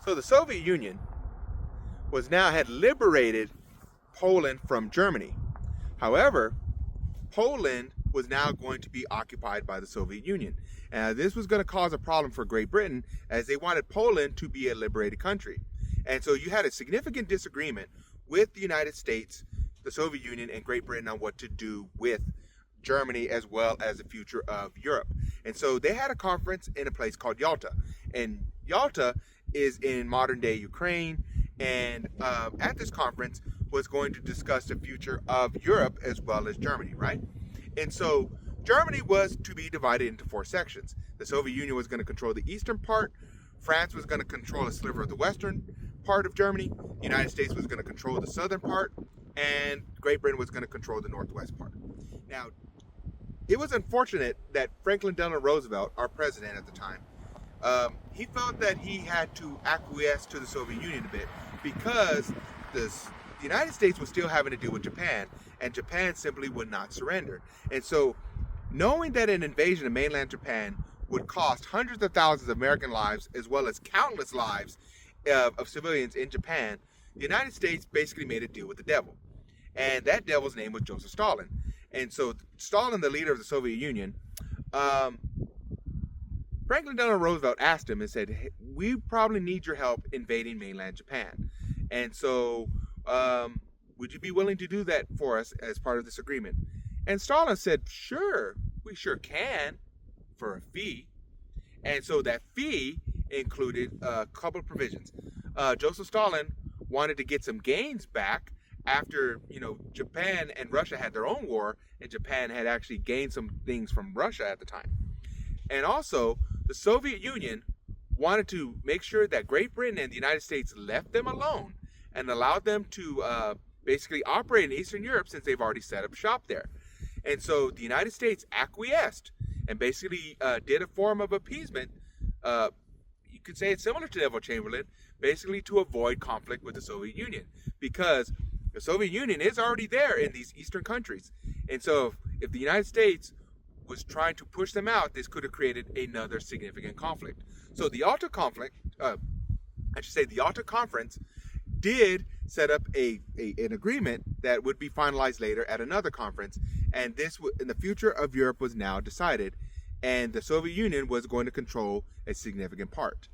So the Soviet Union had liberated Poland from Germany. However, Poland was now going to be occupied by the Soviet Union. And this was going to cause a problem for Great Britain, as they wanted Poland to be a liberated country. And so you had a significant disagreement with the United States, the Soviet Union, and Great Britain on what to do with Germany as well as the future of Europe. And so they had a conference in a place called Yalta. And Yalta is in modern day Ukraine. And at this conference was going to discuss the future of Europe as well as Germany, right? And so Germany was to be divided into 4 sections. The Soviet Union was going to control the eastern part. France was going to control a sliver of the western part of Germany. The United States was going to control the southern part. And Great Britain was going to control the northwest part. Now, it was unfortunate that Franklin Delano Roosevelt, our president at the time, he felt that he had to acquiesce to the Soviet Union a bit because the United States was still having to deal with Japan, and Japan simply would not surrender. And so, knowing that an invasion of mainland Japan would cost hundreds of thousands of American lives as well as countless lives of civilians in Japan, the United States basically made a deal with the devil. And that devil's name was Joseph Stalin. And so Stalin, the leader of the Soviet Union, Franklin Delano Roosevelt asked him and said, hey, we probably need your help invading mainland Japan. And so would you be willing to do that for us as part of this agreement? And Stalin said, sure, we sure can, for a fee. And so that fee included a couple of provisions. Joseph Stalin wanted to get some gains back after, Japan and Russia had their own war, and Japan had actually gained some things from Russia at the time. And also, the Soviet Union wanted to make sure that Great Britain and the United States left them alone and allowed them to basically operate in Eastern Europe, since they've already set up shop there. And so the United States acquiesced and basically did a form of appeasement. You could say it's similar to Neville Chamberlain, basically to avoid conflict with the Soviet Union, because the Soviet Union is already there in these eastern countries. And so if the United States was trying to push them out, this could have created another significant conflict. So the Yalta Conference did set up an agreement that would be finalized later at another conference. And this, in the future of Europe, was now decided. And the Soviet Union was going to control a significant part.